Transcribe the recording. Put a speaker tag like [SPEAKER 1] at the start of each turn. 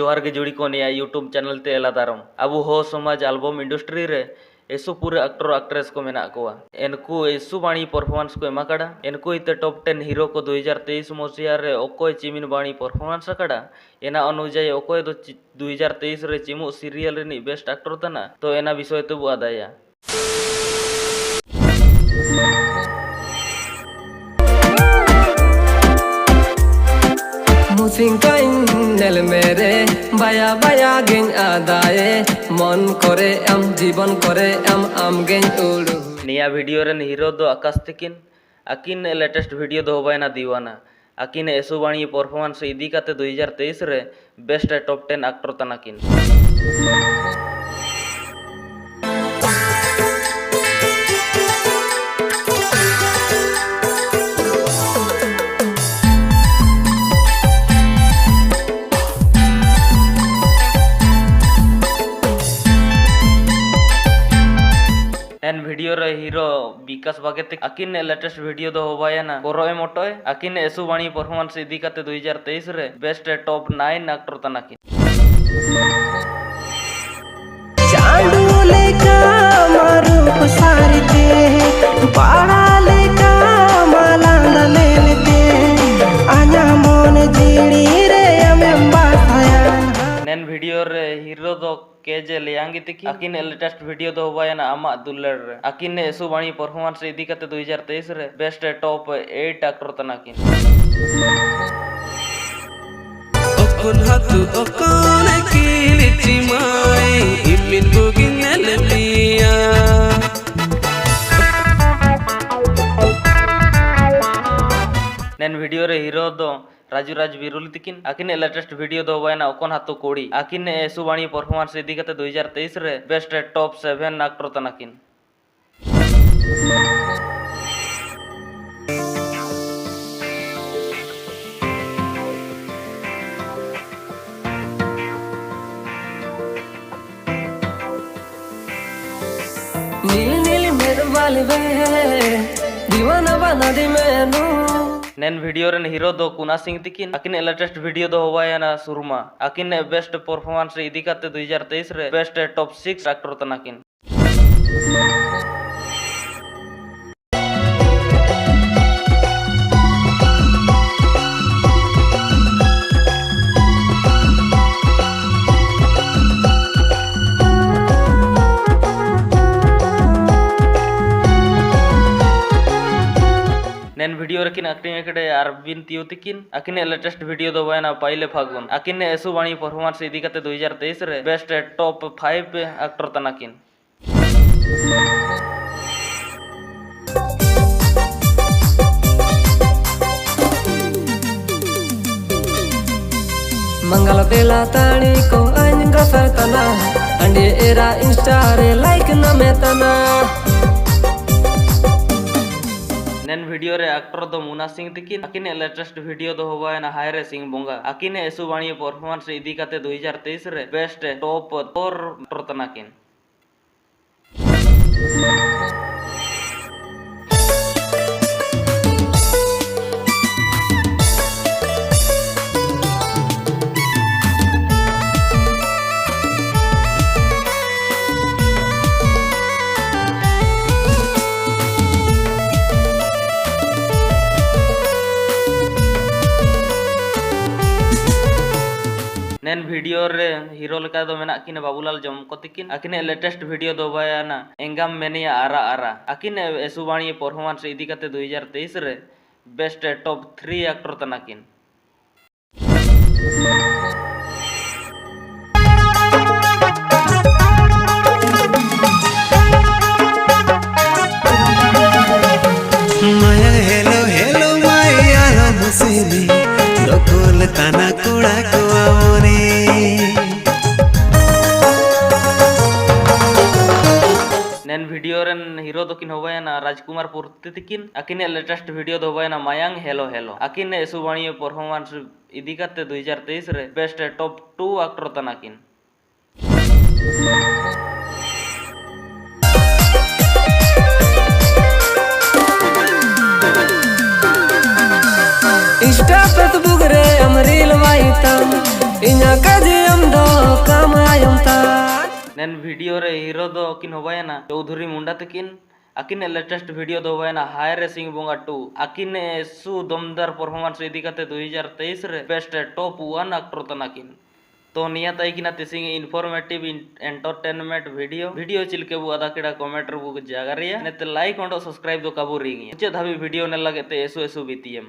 [SPEAKER 1] जोहार के जुड़ी को निया यूट्यूब चैनल ते एलादारम अब हो समाज एल्बम इंडस्ट्री रे एसु पूरे एक्टर एक्ट्रेस को मेना कोआ एनको एसु बाणी परफॉर्मेंस को एमाकाड़ा एनको इते टॉप 10 हीरो को 2023 मसिया रे ओकोय चिमिन बाणी परफॉर्मेंस आकाड़ा एना अनुजाई ओकोय दो 2023 रे चिमु सीरियल रे नि बेस्ट एक्टर तना तो एना विषय तो आदाया
[SPEAKER 2] मुसिंकाइनल मेरे बाया बाया गेन आदाए मन करे एम जीवन करे एम आम गेन उड़ू
[SPEAKER 1] निया वीडियो रेन हीरो दो आकाश तकिन आकिन लेटेस्ट वीडियो दो होबायना दीवाना आकिन एसुबाणी परफॉर्मेंस इदी काते 2023 रे बेस्ट टॉप 10 एक्टर तनाकिन एन वीडियो रे हीरो विकास बागेते आकिन लेटेस्ट वीडियो दो होबाया ना कोरोए मोटोय आकिन एसुबाणी परफॉर्मेंस इदी काते 2023 रे बेस्ट टॉप 9 एक्टर तनाकिन
[SPEAKER 2] चांदू लेका मारू पसारते पाड़ा लेका मालांदा लेते आजा मन जीड़ी रे एम बाथाया
[SPEAKER 1] नेन वीडियो रे हीरो दो केजे लेयांगी तिकी आकिन लेटेस्ट वीडियो दो होबाया ना आमा दुल्लर रे आकिन एसुबाणी परफॉर्मेंस इदी काते 2023 रे बेस्ट टॉप 8 एक्टर तनाकिन
[SPEAKER 3] ओकुन हतु ओकुन किलिची माई इमिन बुगिन लेलिया
[SPEAKER 1] नेन वीडियो रे हीरो दो राजू राज बिरुल तिकिन आकिन लेटेस्ट वीडियो दो होबायना ओकोन हातु कोड़ी आकिन एसुबाणी परफॉर्मेंस इदी काते 2023 रे बेस्ट टॉप 7 एक्टर तनाकिन
[SPEAKER 2] नील नील मेरे वाले वे दीवाना बना दी मैनू
[SPEAKER 1] नेन वीडियो रेन हीरो दो कुना सिंह तिकिन आकिन लेटेस्ट वीडियो दो होबायना सुरमा आकिन बेस्ट परफॉर्मेंस इदी काते 2023 रे बेस्ट टॉप 6 एक्टर तनाकिन नेन वीडियो रकिन एक्टिंग एकड़े अरविंद तियो तिकिन आकिन लेटेस्ट वीडियो दो होबायना पाइले फागुन आकिन एसुबाणी परफॉर्मेंस इदी काते 2023 रे बेस्ट टॉप 5 एक्टर तनाकिन
[SPEAKER 2] मंगल बेला ताणी को आइन गफर तना अंडे एरा इंस्टा रे लाइक न में तना
[SPEAKER 1] नेन वीडियो रे एक्टर दो मुना सिंह तिकिन आकिन लेटेस्ट वीडियो दो होबायना हायरे सिंह बोंगा आकिन एसुबाणी परफॉर्मेंस इदी काते 2023 रे बेस्ट टॉप 4 एक्टर तनाकिन नेन वीडियो रे हीरो लेका दो मेना किन बाबूलाल जमको तिकिन आकिन लेटेस्ट वीडियो दो होबायना एंगाम मेनिया आरा आरा आकिन एसुबाणी परफॉर्मेंस इदी काते 2023 रे बेस्ट टॉप 3 एक्टर तनाकिन
[SPEAKER 3] माया हेलो हेलो माया मुसिनी लोकुल तना कुड़ा कुआवनी
[SPEAKER 1] नेन वीडियो रेन हीरो दो किन होबायना राजकुमार पुरती तिकिन आकिन लेटेस्ट वीडियो दो होबायना मायांग हेलो हेलो आकिन एसुबाणी परफॉर्मेंस इदी काते 2023 रे बेस्ट टॉप 2 एक्टर तनाकिन
[SPEAKER 2] इंस्टा पे तो बुगरे अमरील वाइतम इना काजियम दो कामायम ता
[SPEAKER 1] नेन वीडियो रे हीरो दो किन होबायना चौधरी मुंडा तकिन आकिन लेटेस्ट वीडियो दो होबायना हाय रे सिंह बोंगा 2 आकिन एसु दमदार परफॉर्मेंस इदी कते 2023 रे बेस्ट टॉप 1 एक्टर तनाकिन तो निया ताई किना तिसिंग इन्फॉर्मेटिव एंटरटेनमेंट वीडियो चिलके बु आदा केड़ा कमेंट रे बु जागा रे नेते लाइक और सब्सक्राइब दो काबू रिंग चे धाबी वीडियो ने लगते एसु बीतीएम।